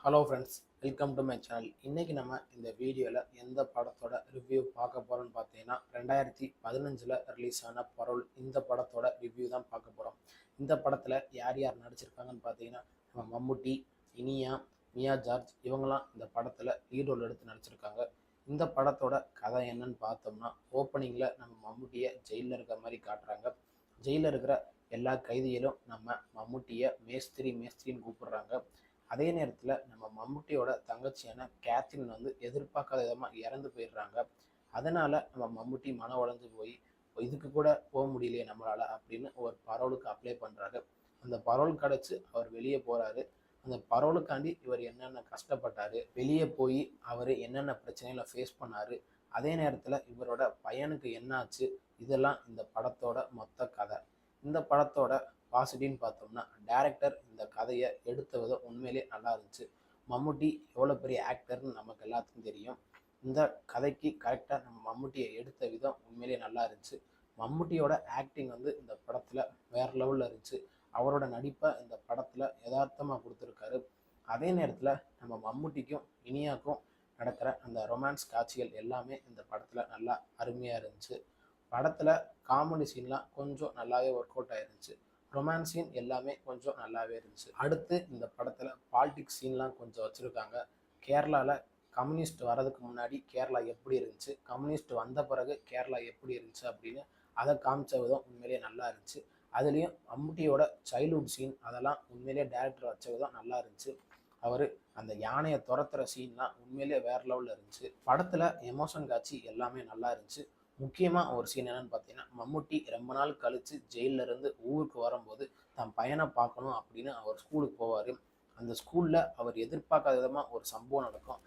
Hello friends, welcome to my channel. இன்றைக்கி நம்ம இந்த வீடியோவில் எந்த படத்தோட ரிவ்யூ பார்க்க போகிறோம்னு பார்த்தீங்கன்னா 2015 ரிலீஸ் ஆன பரோல். இந்த படத்தோட ரிவ்யூ தான் பார்க்க போகிறோம். இந்த படத்தில் யார் யார் நடிச்சிருக்காங்கன்னு பார்த்தீங்கன்னா நம்ம மம்முட்டி, இனியா, மியா ஜார்ஜ் இவங்கெல்லாம் இந்த படத்தில் லீட் ரோல் எடுத்து நடிச்சிருக்காங்க. இந்த படத்தோட கதை என்னன்னு பார்த்தோம்னா, ஓப்பனிங்கில் நம்ம மம்முட்டியை ஜெயிலில் இருக்கிற மாதிரி காட்டுறாங்க. ஜெயிலில் இருக்கிற எல்லா கைதிகளும் நம்ம மம்முட்டியை மேஸ்திரின்னு கூப்பிடுறாங்க. அதே நேரத்தில் நம்ம மம்முட்டியோட தங்கச்சியான கேத்ரின் வந்து எதிர்பார்க்காத விதமாக இறந்து போயிடுறாங்க. அதனால் நம்ம மம்முட்டி மன உடைஞ்சு போய் இதுக்கு கூட போக முடியலையே நம்மளால் அப்படின்னு ஒரு பரோலுக்கு அப்ளை பண்ணுறாரு. அந்த பரோல் கிடச்சி அவர் வெளியே போகிறாரு. அந்த பரோலுக்காண்டி இவர் என்னென்ன கஷ்டப்பட்டார், வெளியே போய் அவர் என்னென்ன பிரச்சனைகளை ஃபேஸ் பண்ணார், அதே நேரத்தில் இவரோட பையனுக்கு என்னாச்சு, இதெல்லாம் இந்த படத்தோட மொத்த கதை. இந்த படத்தோட பாசிட்டிவ்னு பார்த்தோம்னா, டைரக்டர் இந்த கதையை எடுத்த விதம் உண்மையிலே நல்லா இருந்துச்சு. மம்முட்டி எவ்வளோ பெரிய ஆக்டர்னு நமக்கு எல்லாத்துக்கும் தெரியும். இந்த கதைக்கு கரெக்டாக நம்ம மம்முட்டியை எடுத்த விதம் உண்மையிலே நல்லா இருந்துச்சு. மம்முட்டியோட ஆக்டிங் வந்து இந்த படத்தில் வேறு லெவலில் இருந்துச்சு. அவரோட நடிப்பை இந்த படத்தில் யதார்த்தமாக கொடுத்துருக்காரு. அதே நேரத்தில் நம்ம மம்முட்டிக்கும் இனியாக்கும் நடக்கிற அந்த ரொமான்ஸ் காட்சிகள் எல்லாமே இந்த படத்தில் நல்லா அருமையாக இருந்துச்சு. படத்தில் காமெடி சீன்லாம் கொஞ்சம் நல்லாவே ஒர்க் அவுட் ஆயிருந்துச்சு. ரொமான்ஸ் சீன் எல்லாமே கொஞ்சம் நல்லாவே இருந்துச்சு. அடுத்து இந்த படத்தில் பாலிடிக்ஸ் சீன்லாம் கொஞ்சம் வச்சுருக்காங்க. கேரளாவில் கம்யூனிஸ்ட் வரதுக்கு முன்னாடி கேரளா எப்படி இருந்துச்சு, கம்யூனிஸ்ட் வந்த பிறகு கேரளா எப்படி இருந்துச்சு அப்படின்னு அதை காமிச்ச விதம் உண்மையிலேயே நல்லா இருந்துச்சு. அதுலேயும் மம்முட்டியோட சைல்ட்ஹுட் சீன் அதெல்லாம் உண்மையிலேயே டேரக்டர் வச்ச விதம் நல்லா இருந்துச்சு. அவர் அந்த யானையை துரத்துற சீன்லாம் உண்மையிலேயே வேறு லெவலில் இருந்துச்சு. படத்தில் எமோஷன் காட்சி எல்லாமே நல்லா இருந்துச்சு. முக்கியமாக ஒரு சீன் என்னன்னு பார்த்தீங்கன்னா, மம்முட்டி ரொம்ப நாள் கழித்து ஜெயிலிருந்து ஊருக்கு வரும்போது தன் பையனை பார்க்கணும் அப்படின்னு அவர் ஸ்கூலுக்கு போவார். அந்த ஸ்கூலில் அவர் எதிர்பார்க்காத விதமாக ஒரு சம்பவம் நடக்கும்.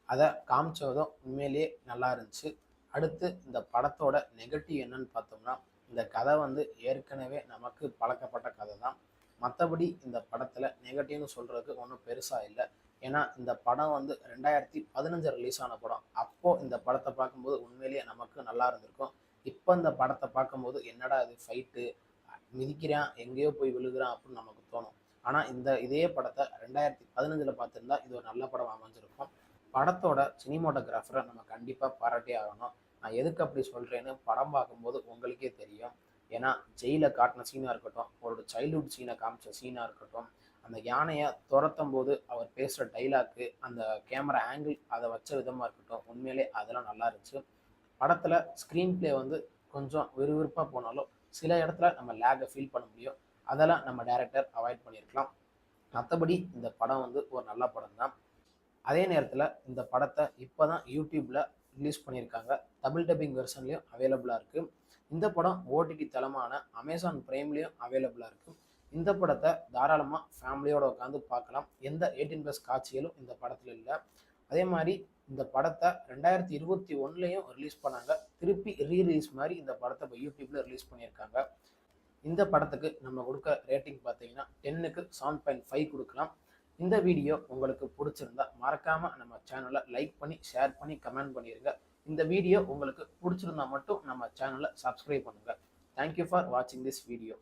அதை காமிச்சதும் உண்மையிலேயே நல்லா இருந்துச்சு. அடுத்து இந்த படத்தோட நெகட்டிவ் என்னன்னு பார்த்தோம்னா, இந்த கதை வந்து ஏற்கனவே நமக்கு பழக்கப்பட்ட கதை தான். மற்றபடி இந்த படத்தில் நெகட்டிவ்னு சொல்கிறதுக்கு ஒன்றும் பெருசாக இல்லை. ஏன்னா இந்த படம் வந்து 2015 ரிலீஸ் ஆன படம். அப்போது இந்த படத்தை பார்க்கும்போது உண்மையிலேயே நமக்கு நல்லா இருந்திருக்கும். இப்போ இந்த படத்தை பார்க்கும்போது என்னடா இது ஃபைட்டு, மிதிக்கிறான், எங்கேயோ போய் விழுகிறான் அப்படின்னு நமக்கு தோணும். ஆனால் இதே படத்தை 2015 பார்த்துருந்தா இது ஒரு நல்ல படம் அமைஞ்சிருக்கும். படத்தோட சினிமோட்டோகிராஃபரை நம்ம கண்டிப்பாக பாராட்டே ஆகணும். நான் எதுக்கு அப்படி சொல்கிறேன்னு படம் பார்க்கும்போது உங்களுக்கே தெரியும். ஏன்னா ஜெயிலை காட்டின சீனாக இருக்கட்டும், அவரோட சைல்ட்ஹுட் சீனை காமிச்ச சீனாக இருக்கட்டும், அந்த யானையை துரத்தும் போது அவர் பேசுகிற டைலாக்கு, அந்த கேமரா ஆங்கிள் அதை வச்ச விதமாக இருக்கட்டும், உண்மையிலே அதெல்லாம் நல்லா இருந்துச்சு. படத்தில் ஸ்க்ரீன் பிளே வந்து கொஞ்சம் விறுவிறுப்பாக போனாலும் சில இடத்துல நம்ம லேகை ஃபீல் பண்ண முடியும். அதெல்லாம் நம்ம டைரக்டர் அவாய்ட் பண்ணியிருக்கலாம். மற்றபடி இந்த படம் வந்து ஒரு நல்ல படம் தான். அதே நேரத்தில் இந்த படத்தை இப்போ தான் யூடியூப்பில் ரிலீஸ் பண்ணியிருக்காங்க. தமிழ் டப்பிங் வெர்ஷன்லேயும் அவைலபிளாக இருக்குது. இந்த படம் ஓடிடி தளமான அமேசான் பிரைம்லேயும் அவைலபிளாக இருக்குது. இந்த படத்தை தாராளமாக ஃபேமிலியோடு உட்காந்து பார்க்கலாம். எந்த 18+ காட்சிகளும் இந்த படத்தில் இல்லை. அதே மாதிரி இந்த படத்தை 2021 ரிலீஸ் பண்ணாங்க. திருப்பி ரீரிலீஸ் மாதிரி இந்த படத்தை இப்போ யூடியூப்பில் ரிலீஸ் பண்ணியிருக்காங்க. இந்த படத்துக்கு நம்ம கொடுக்க ரேட்டிங் பார்த்தீங்கன்னா 10க்கு 7.5 கொடுக்கலாம். இந்த வீடியோ உங்களுக்கு பிடிச்சிருந்தா மறக்காமல் நம்ம சேனலை லைக் பண்ணி, ஷேர் பண்ணி, கமெண்ட் பண்ணிடுங்க. இந்த வீடியோ உங்களுக்கு பிடிச்சிருந்தா மட்டும் நம்ம சேனலை சப்ஸ்கிரைப் பண்ணுங்கள். தேங்க்யூ ஃபார் வாட்சிங் திஸ் வீடியோ.